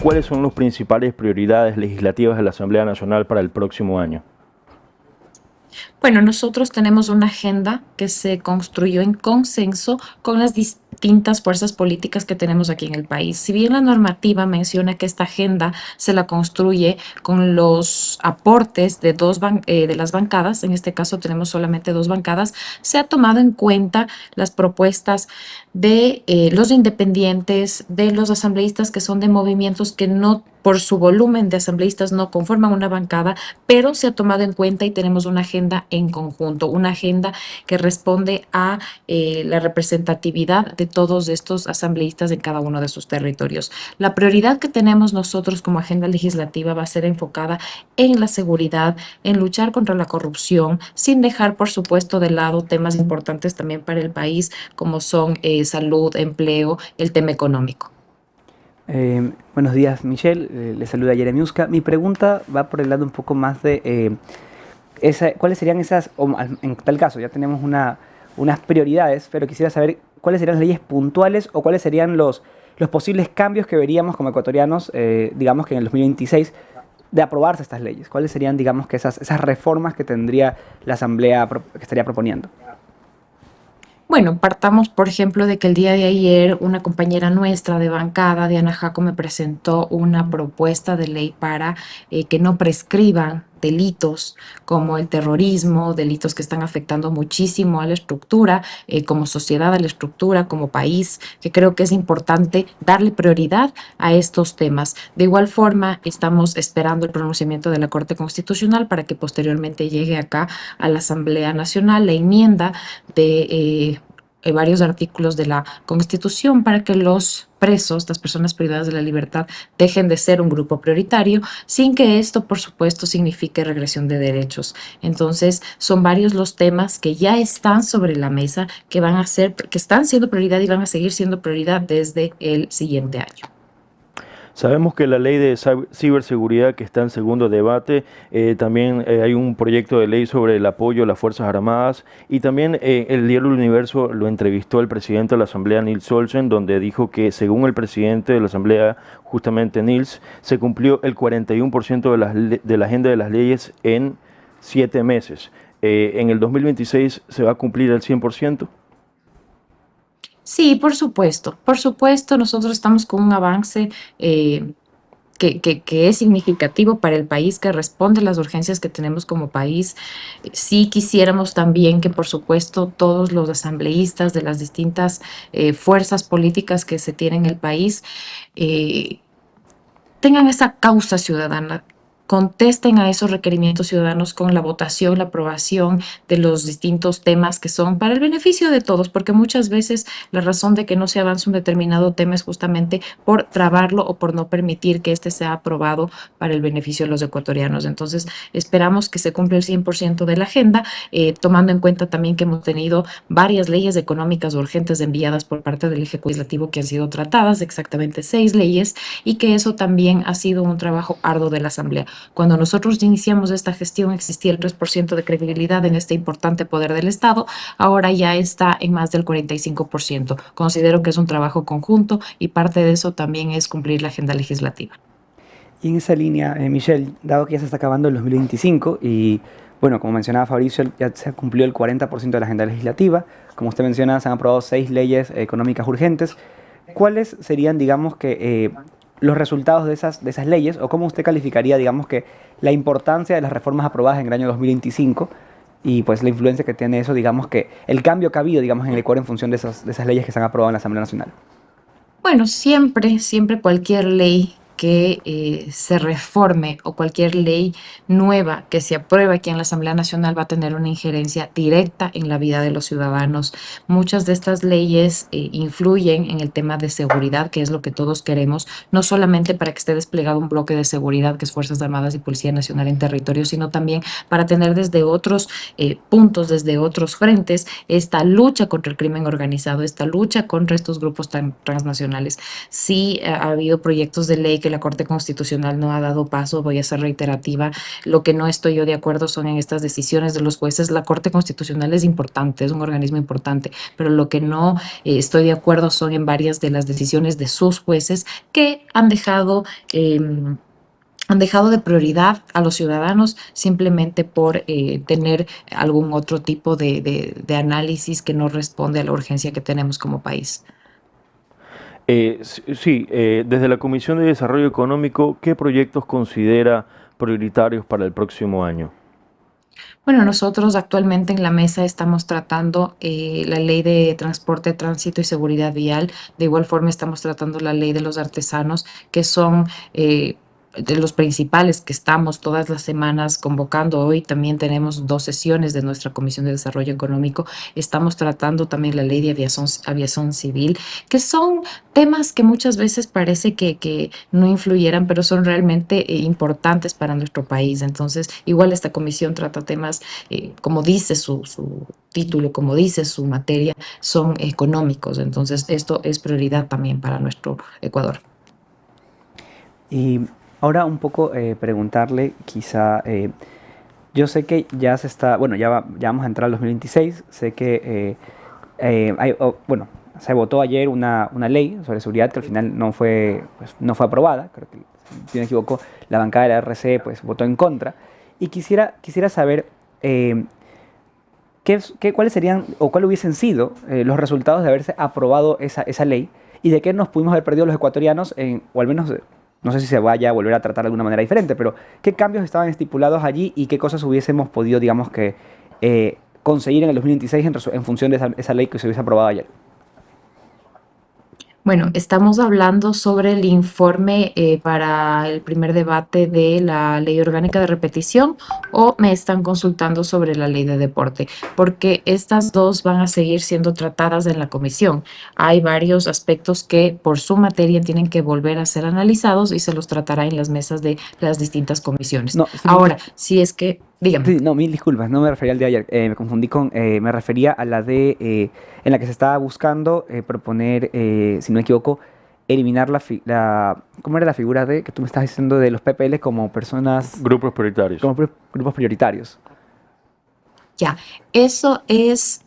¿cuáles son las principales prioridades legislativas de la Asamblea Nacional para el próximo año? Bueno, nosotros tenemos una agenda que se construyó en consenso con las distintas fuerzas políticas que tenemos aquí en el país. Si bien la normativa menciona que esta agenda se la construye con los aportes de de las bancadas, en este caso tenemos solamente dos bancadas, se ha tomado en cuenta las propuestas de los independientes, de los asambleístas que son de movimientos que no, por su volumen de asambleístas, no conforman una bancada, pero se ha tomado en cuenta y tenemos una agenda en conjunto, una agenda que responde a la representatividad de todos estos asambleístas en cada uno de sus territorios. La prioridad que tenemos nosotros como agenda legislativa va a ser enfocada en la seguridad, en luchar contra la corrupción, sin dejar, por supuesto, de lado temas importantes también para el país, como son salud, empleo, el tema económico. Buenos días, Michelle. Le saluda Jeremy Uska. Mi pregunta va por el lado un poco más de cuáles serían esas, en tal caso, ya tenemos unas prioridades, pero quisiera saber cuáles serían las leyes puntuales o cuáles serían los posibles cambios que veríamos como ecuatorianos, digamos que en el 2026, de aprobarse estas leyes. ¿Cuáles serían, digamos, que esas reformas que tendría la Asamblea que estaría proponiendo? Bueno, partamos, por ejemplo, de que el día de ayer una compañera nuestra de bancada, Diana Jaco, me presentó una propuesta de ley para que no prescriban delitos como el terrorismo, delitos que están afectando muchísimo a la estructura, como sociedad, a la estructura, como país, que creo que es importante darle prioridad a estos temas. De igual forma, estamos esperando el pronunciamiento de la Corte Constitucional para que posteriormente llegue acá a la Asamblea Nacional la enmienda de varios artículos de la Constitución para que los presos, las personas privadas de la libertad, dejen de ser un grupo prioritario, sin que esto, por supuesto, signifique regresión de derechos. Entonces, son varios los temas que ya están sobre la mesa, que van a ser, que están siendo prioridad y van a seguir siendo prioridad desde el siguiente año. Sabemos que la ley de ciberseguridad que está en segundo debate, también hay un proyecto de ley sobre el apoyo a las Fuerzas Armadas y también el diario El Universo lo entrevistó el presidente de la Asamblea, Nils Olsen, donde dijo que según el presidente de la Asamblea, justamente Nils, se cumplió el 41% de la agenda de las leyes en 7 meses. ¿En el 2026 se va a cumplir el 100%? Sí, por supuesto. Por supuesto, nosotros estamos con un avance que es significativo para el país, que responde a las urgencias que tenemos como país. Sí quisiéramos también que, por supuesto, todos los asambleístas de las distintas fuerzas políticas que se tienen en el país eh, tengan esa causa ciudadana, contesten a esos requerimientos ciudadanos con la votación, la aprobación de los distintos temas que son para el beneficio de todos, porque muchas veces la razón de que no se avance un determinado tema es justamente por trabarlo o por no permitir que éste sea aprobado para el beneficio de los ecuatorianos. Entonces, esperamos que se cumpla el 100% de la agenda, tomando en cuenta también que hemos tenido varias leyes económicas urgentes enviadas por parte del Ejecutivo Legislativo que han sido tratadas, exactamente 6 leyes, y que eso también ha sido un trabajo arduo de la Asamblea. Cuando nosotros iniciamos esta gestión existía el 3% de credibilidad en este importante poder del Estado, ahora ya está en más del 45%. Considero que es un trabajo conjunto y parte de eso también es cumplir la agenda legislativa. Y en esa línea, Michelle, dado que ya se está acabando el 2025 y, bueno, como mencionaba Fabricio, ya se cumplió el 40% de la agenda legislativa, como usted menciona, se han aprobado 6 leyes económicas urgentes. ¿Cuáles serían, digamos, que los resultados de esas leyes, o cómo usted calificaría, digamos, que la importancia de las reformas aprobadas en el año 2025 y pues la influencia que tiene eso, digamos, que el cambio que ha habido, digamos, en el Ecuador en función de esas leyes que se han aprobado en la Asamblea Nacional? Bueno, siempre cualquier ley que se reforme o cualquier ley nueva que se apruebe aquí en la Asamblea Nacional va a tener una injerencia directa en la vida de los ciudadanos. Muchas de estas leyes influyen en el tema de seguridad, que es lo que todos queremos, no solamente para que esté desplegado un bloque de seguridad, que es Fuerzas Armadas y Policía Nacional en territorio, sino también para tener desde otros puntos, desde otros frentes, esta lucha contra el crimen organizado, esta lucha contra estos grupos transnacionales. Sí ha habido proyectos de ley que que la Corte Constitucional no ha dado paso, voy a ser reiterativa. Lo que no estoy yo de acuerdo son en estas decisiones de los jueces. La Corte Constitucional es importante, es un organismo importante, pero lo que no estoy de acuerdo son en varias de las decisiones de sus jueces que han dejado de prioridad a los ciudadanos simplemente por tener algún otro tipo de análisis que no responde a la urgencia que tenemos como país. Sí, desde la Comisión de Desarrollo Económico, ¿qué proyectos considera prioritarios para el próximo año? Bueno, nosotros actualmente en la mesa estamos tratando la ley de transporte, tránsito y seguridad vial. De igual forma estamos tratando la ley de los artesanos, que son de los principales que estamos todas las semanas convocando. Hoy también tenemos 2 sesiones de nuestra Comisión de Desarrollo Económico. Estamos tratando también la ley de aviación civil, que son temas que muchas veces parece que no influyeran, pero son realmente importantes para nuestro país. Entonces, igual esta comisión trata temas, como dice su título, como dice su materia, son económicos. Entonces, esto es prioridad también para nuestro Ecuador. Y ahora un poco preguntarle, quizá, yo sé que ya se está, bueno, ya vamos a entrar al 2026, sé que bueno, se votó ayer una ley sobre seguridad que al final pues, no fue aprobada, creo que, si no me equivoco, la bancada de la RC pues, votó en contra, y quisiera saber cuáles serían o cuáles hubiesen sido los resultados de haberse aprobado esa ley y de qué nos pudimos haber perdido los ecuatorianos, o al menos no sé si se vaya a volver a tratar de alguna manera diferente, pero qué cambios estaban estipulados allí y qué cosas hubiésemos podido, digamos que, conseguir en el 2026 en función de esa ley que se hubiese aprobado ayer. Bueno, estamos hablando sobre el informe para el primer debate de la ley orgánica de repetición, o me están consultando sobre la ley de deporte, porque estas dos van a seguir siendo tratadas en la comisión. Hay varios aspectos que por su materia tienen que volver a ser analizados y se los tratará en las mesas de las distintas comisiones. No, Ahora, si es que, dígame. sí, no, mil disculpas, no me refería al de ayer, me confundí me refería a la en la que se estaba buscando proponer, si no me equivoco, eliminar ¿cómo era la figura que tú me estás diciendo de los PPL como personas, Grupos prioritarios. como grupos prioritarios? Ya, eso es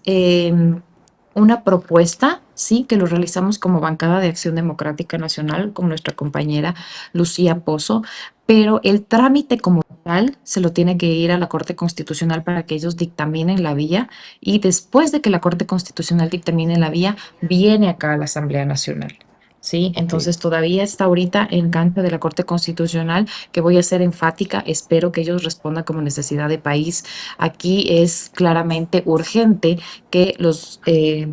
una propuesta, sí, que lo realizamos como bancada de Acción Democrática Nacional con nuestra compañera Lucía Pozo, pero el trámite como tal se lo tiene que ir a la Corte Constitucional para que ellos dictaminen la vía, y después de que la Corte Constitucional dictamine la vía, viene acá a la Asamblea Nacional. Sí, entonces todavía está ahorita en cancha de la Corte Constitucional, que voy a ser enfática, espero que ellos respondan como necesidad de país. Aquí es claramente urgente que los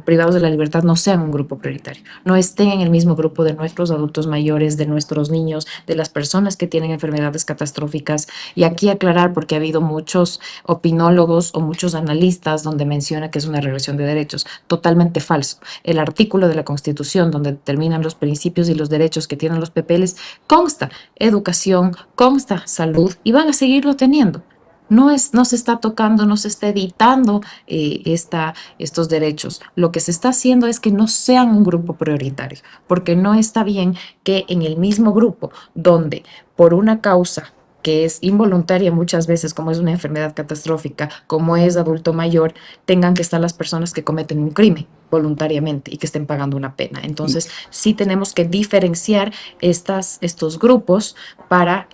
privados de la libertad no sean un grupo prioritario, no estén en el mismo grupo de nuestros adultos mayores, de nuestros niños, de las personas que tienen enfermedades catastróficas. Y aquí aclarar, porque ha habido muchos opinólogos o muchos analistas donde menciona que es una regresión de derechos, totalmente falso. El artículo de la Constitución donde determinan los principios y los derechos que tienen los PPLs consta educación, consta salud, y van a seguirlo teniendo. No se está tocando, no se está editando estos derechos. Lo que se está haciendo es que no sean un grupo prioritario, porque no está bien que en el mismo grupo, donde por una causa que es involuntaria muchas veces, como es una enfermedad catastrófica, como es adulto mayor, tengan que estar las personas que cometen un crimen voluntariamente y que estén pagando una pena. Entonces, sí tenemos que diferenciar estos grupos para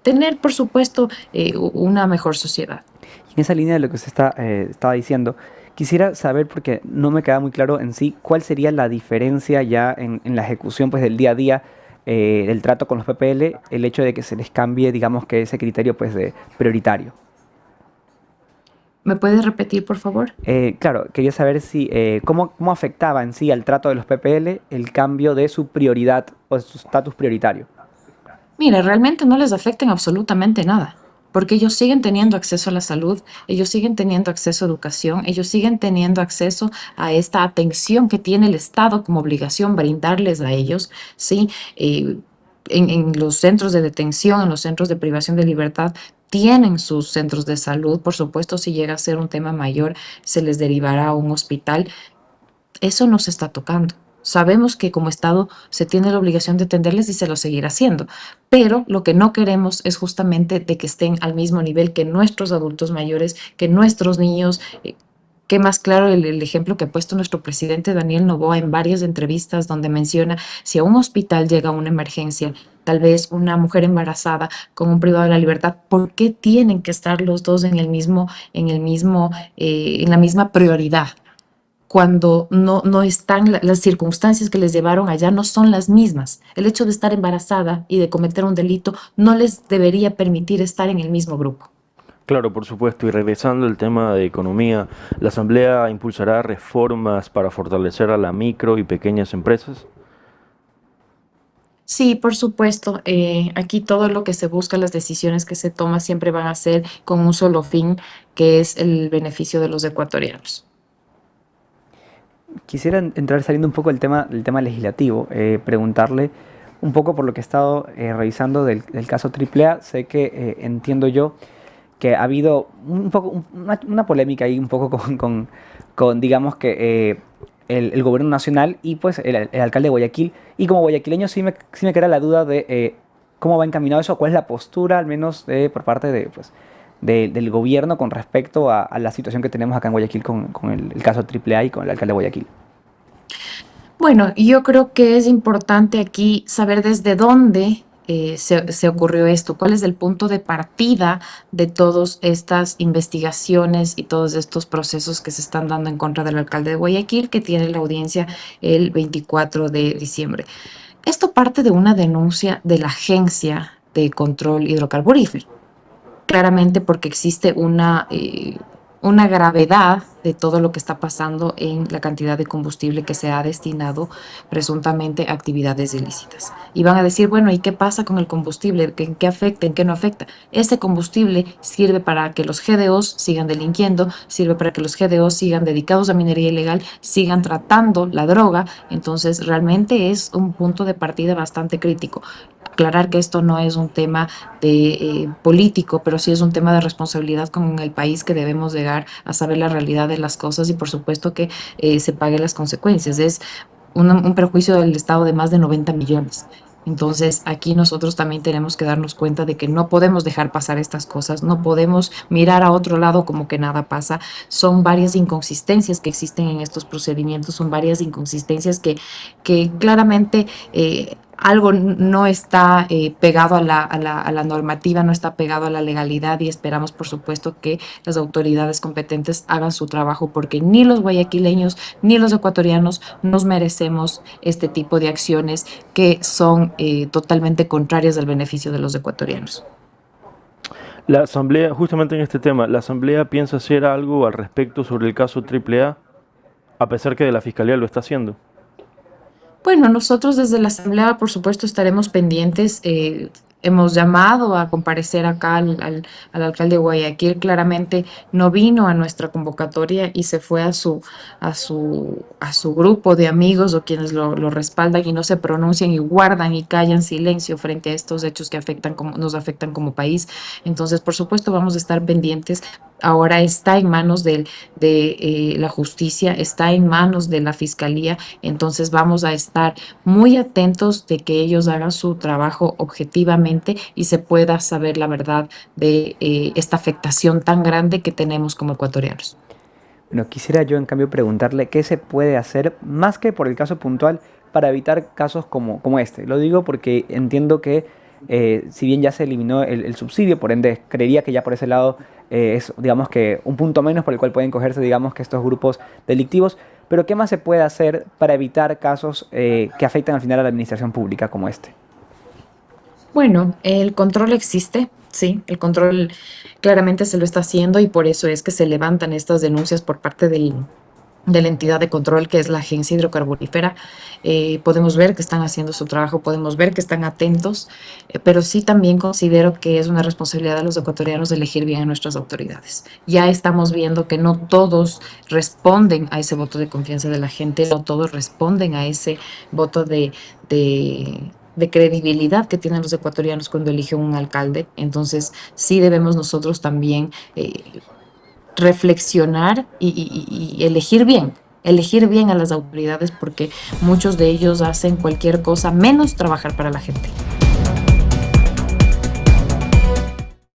tener, por supuesto, una mejor sociedad. En esa línea de lo que usted estaba diciendo, quisiera saber, porque no me queda muy claro en sí, cuál sería la diferencia ya en la ejecución pues, del día a día del trato con los PPL, el hecho de que se les cambie, digamos que ese criterio pues, de prioritario. ¿Me puedes repetir, por favor? Claro, quería saber si cómo afectaba en sí al trato de los PPL el cambio de su prioridad o de su estatus prioritario. Mira, realmente no les afecta en absolutamente nada, porque ellos siguen teniendo acceso a la salud, ellos siguen teniendo acceso a educación, ellos siguen teniendo acceso a esta atención que tiene el Estado como obligación brindarles a ellos, ¿sí? En los centros de detención, en los centros de privación de libertad, tienen sus centros de salud. Por supuesto, si llega a ser un tema mayor, se les derivará a un hospital. Eso no se está tocando. Sabemos que como Estado se tiene la obligación de atenderles y se lo seguirá haciendo, pero lo que no queremos es justamente de que estén al mismo nivel que nuestros adultos mayores, que nuestros niños. Qué más claro el ejemplo que ha puesto nuestro presidente Daniel Noboa en varias entrevistas donde menciona si a un hospital llega una emergencia, tal vez una mujer embarazada con un privado de la libertad, ¿por qué tienen que estar los dos en la misma prioridad? Cuando no están, las circunstancias que les llevaron allá no son las mismas. El hecho de estar embarazada y de cometer un delito no les debería permitir estar en el mismo grupo. Claro, por supuesto. Y regresando al tema de economía, ¿la Asamblea impulsará reformas para fortalecer a la micro y pequeñas empresas? Sí, por supuesto. Aquí todo lo que se busca, las decisiones que se toman siempre van a ser con un solo fin, que es el beneficio de los ecuatorianos. Quisiera entrar saliendo un poco del tema legislativo, preguntarle un poco por lo que he estado revisando del caso AAA. Sé que entiendo yo que ha habido un poco una polémica ahí un poco con, digamos que el gobierno nacional y pues el alcalde de Guayaquil. Y como guayaquileño sí me queda la duda de cómo va encaminado eso, cuál es la postura, al menos por parte de, pues, del gobierno con respecto a la situación que tenemos acá en Guayaquil con el caso AAA y con el alcalde de Guayaquil. Bueno, yo creo que es importante aquí saber desde dónde se ocurrió esto, cuál es el punto de partida de todas estas investigaciones y todos estos procesos que se están dando en contra del alcalde de Guayaquil, que tiene la audiencia el 24 de diciembre. Esto parte de una denuncia de la Agencia de Control Hidrocarburífero, claramente porque existe una gravedad de todo lo que está pasando en la cantidad de combustible que se ha destinado presuntamente a actividades ilícitas. Y van a decir, bueno, ¿y qué pasa con el combustible? ¿En qué afecta? ¿En qué no afecta? Ese combustible sirve para que los GDOs sigan delinquiendo, sirve para que los GDOs sigan dedicados a minería ilegal, sigan tratando la droga. Entonces, realmente es un punto de partida bastante crítico. Aclarar que esto no es un tema político, pero sí es un tema de responsabilidad con el país, que debemos llegar a saber la realidad de las cosas y por supuesto que se paguen las consecuencias. Es un perjuicio del Estado de más de 90 millones. Entonces, aquí nosotros también tenemos que darnos cuenta de que no podemos dejar pasar estas cosas, no podemos mirar a otro lado como que nada pasa. Son varias inconsistencias que existen en estos procedimientos, son varias inconsistencias que claramente algo no está pegado a la normativa, no está pegado a la legalidad, y esperamos, por supuesto, que las autoridades competentes hagan su trabajo, porque ni los guayaquileños ni los ecuatorianos nos merecemos este tipo de acciones que son totalmente contrarias al beneficio de los ecuatorianos. La Asamblea, justamente en este tema, ¿la Asamblea piensa hacer algo al respecto sobre el caso a pesar que de la Fiscalía lo está haciendo? Bueno, nosotros desde la Asamblea, por supuesto, estaremos pendientes. Hemos llamado a comparecer acá al alcalde de Guayaquil. Claramente no vino a nuestra convocatoria y se fue a su grupo de amigos o quienes lo respaldan y no se pronuncian y guardan y callan silencio frente a estos hechos que nos afectan como país. Entonces, por supuesto, vamos a estar pendientes. Ahora está en manos de la justicia, está en manos de la fiscalía. Entonces vamos a estar muy atentos de que ellos hagan su trabajo objetivamente y se pueda saber la verdad de esta afectación tan grande que tenemos como ecuatorianos. Bueno, quisiera yo en cambio preguntarle qué se puede hacer más que por el caso puntual para evitar casos como este. Lo digo porque entiendo que si bien ya se eliminó el subsidio, por ende creería que ya por ese lado es, digamos, que un punto menos por el cual pueden cogerse, digamos, que estos grupos delictivos. Pero ¿qué más se puede hacer para evitar casos que afectan al final a la administración pública como este? Bueno, el control existe, sí, el control claramente se lo está haciendo y por eso es que se levantan estas denuncias por parte de la entidad de control, que es la Agencia Hidrocarburífera. Podemos ver que están haciendo su trabajo, podemos ver que están atentos, pero sí también considero que es una responsabilidad de los ecuatorianos de elegir bien a nuestras autoridades. Ya estamos viendo que no todos responden a ese voto de confianza de la gente, no todos responden a ese voto de credibilidad que tienen los ecuatorianos cuando eligen un alcalde. Entonces, sí debemos nosotros también reflexionar y elegir bien, elegir bien a las autoridades, porque muchos de ellos hacen cualquier cosa menos trabajar para la gente.